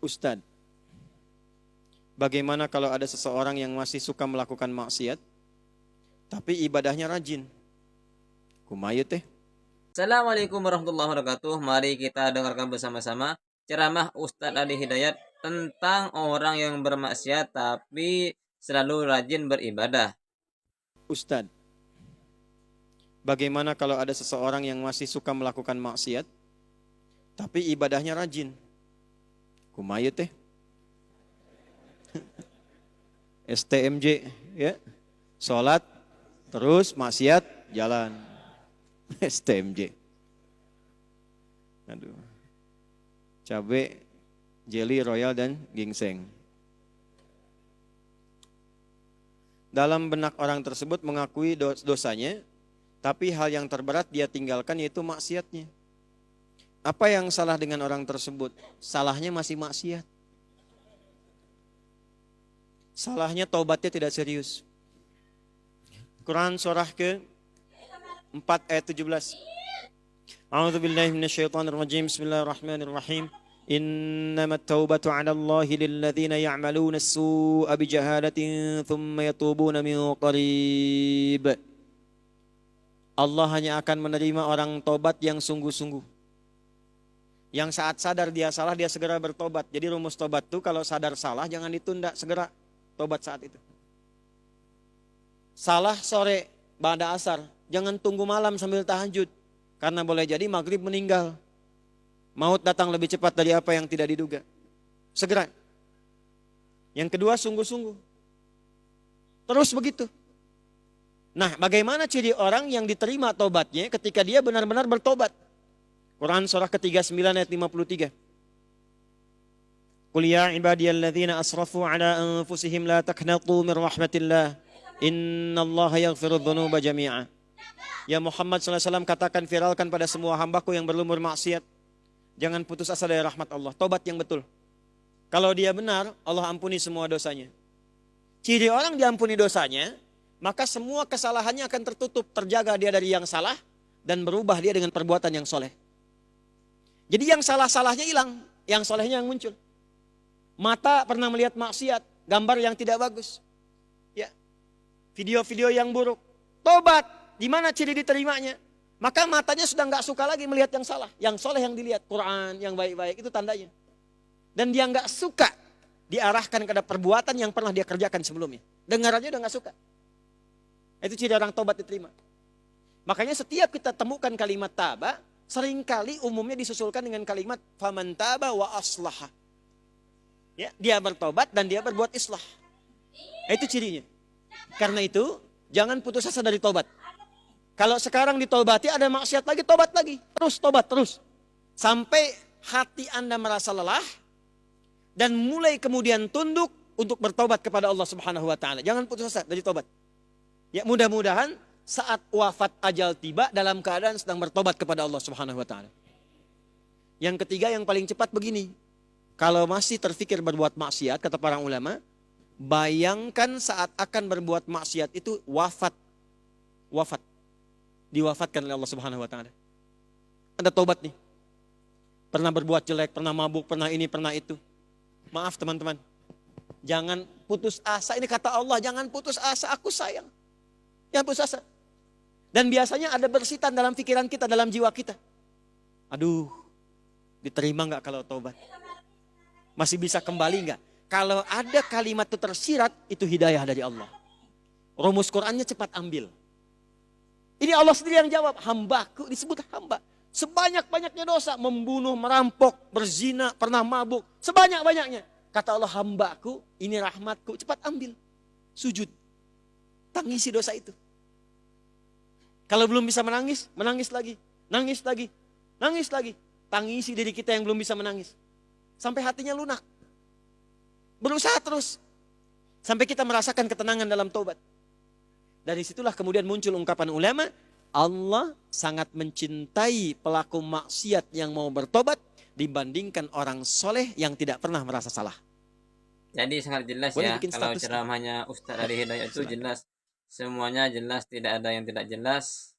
Ustadz, bagaimana kalau ada seseorang yang masih suka melakukan maksiat, tapi ibadahnya rajin? Kumaha teh? Assalamualaikum warahmatullahi wabarakatuh. Mari kita dengarkan bersama-sama ceramah Ustadz Adi Hidayat tentang orang yang bermaksiat tapi selalu rajin beribadah. Ustadz, bagaimana kalau ada seseorang yang masih suka melakukan maksiat, tapi ibadahnya rajin? Kumaha teh? STMJ, ya, sholat, terus maksiat, jalan. STMJ. Aduh. Cabe, jelly, royal, dan ginseng. Dalam benak orang tersebut mengakui dosanya, tapi hal yang terberat dia tinggalkan yaitu maksiatnya. Apa yang salah dengan orang tersebut? Salahnya masih maksiat. Salahnya taubatnya tidak serius. Quran surah ke-4 ayat 17. A'udzu billahi minasyaitonir rajim. Bismillahirrahmanirrahim. Innamat taubatu 'ala Allahi lil ladzina ya'maluna as-su'a bijahalatin thumma yatubuna min qarib. Allah hanya akan menerima orang tobat yang sungguh-sungguh. Yang saat sadar dia salah, dia segera bertobat. Jadi rumus tobat itu kalau sadar salah jangan ditunda, segera tobat saat itu. Salah sore, ba'da asar, jangan tunggu malam sambil tahajud. Karena boleh jadi maghrib meninggal. Maut datang lebih cepat dari apa yang tidak diduga. Segera. Yang kedua, sungguh-sungguh. Terus begitu. Nah, bagaimana ciri orang yang diterima tobatnya ketika dia benar-benar bertobat? Quran surah ke-39 ayat 53. Qul ya ibadiyalladzina asrafu ala anfusihim la taqnatu min rahmatillah. Innallaha yaghfiru dzunuba jami'a. Ya Muhammad SAW, katakan, viralkan pada semua hambaku yang berlumur maksiat, jangan putus asa dari rahmat Allah. Tobat yang betul. Kalau dia benar, Allah ampuni semua dosanya. Ciri orang diampuni dosanya, maka semua kesalahannya akan tertutup, terjaga dia dari yang salah, dan berubah dia dengan perbuatan yang soleh. Jadi yang salah-salahnya hilang, yang solehnya yang muncul. Mata pernah melihat maksiat, gambar yang tidak bagus, ya, video-video yang buruk. Tobat, di mana ciri diterimanya? Maka matanya sudah nggak suka lagi melihat yang salah, yang soleh yang dilihat, Quran yang baik-baik, itu tandanya. Dan dia nggak suka diarahkan kepada perbuatan yang pernah dia kerjakan sebelumnya. Dengar aja udah nggak suka. Itu ciri orang tobat diterima. Makanya setiap kita temukan kalimat taba, seringkali umumnya disusulkan dengan kalimat faman taba wa aslaha. Ya, dia bertobat dan dia berbuat islah. Itu cirinya. Karena itu jangan putus asa dari tobat. Kalau sekarang ditobati ada maksiat lagi, tobat lagi. Terus tobat terus. Sampai hati Anda merasa lelah dan mulai kemudian tunduk untuk bertobat kepada Allah Subhanahu wa taala. Jangan putus asa dari tobat. Ya, mudah-mudahan saat wafat ajal tiba dalam keadaan sedang bertobat kepada Allah Subhanahu wa taala. Yang ketiga yang paling cepat begini. Kalau masih terfikir berbuat maksiat, kata para ulama, bayangkan saat akan berbuat maksiat itu wafat. Wafat. Diwafatkan oleh Allah Subhanahu wa taala. Anda tobat nih. Pernah berbuat jelek, pernah mabuk, pernah ini, pernah itu. Maaf teman-teman. Jangan putus asa. Ini kata Allah, jangan putus asa, aku sayang. Jangan putus asa. Dan biasanya ada bersitan dalam pikiran kita, dalam jiwa kita. Aduh, diterima nggak kalau tobat? Masih bisa kembali nggak? Kalau ada kalimat itu tersirat, itu hidayah dari Allah. Rumus Qurannya cepat ambil. Ini Allah sendiri yang jawab, hambaku, disebut hamba. Sebanyak-banyaknya dosa, membunuh, merampok, berzina, pernah mabuk, sebanyak-banyaknya. Kata Allah, hambaku, ini rahmatku, cepat ambil. Sujud. Tangisi dosa itu. Kalau belum bisa menangis, menangis lagi. Nangis lagi. Nangis lagi. Tangisi diri kita yang belum bisa menangis. Sampai hatinya lunak. Berusaha terus. Sampai kita merasakan ketenangan dalam tobat. Dari situlah kemudian muncul ungkapan ulama, Allah sangat mencintai pelaku maksiat yang mau bertobat dibandingkan orang soleh yang tidak pernah merasa salah. Jadi sangat jelas Boleh ya, bikin kalau status. ceramahnya Ustadz Adi Hidayat itu jelas. Semuanya jelas, tidak ada yang tidak jelas.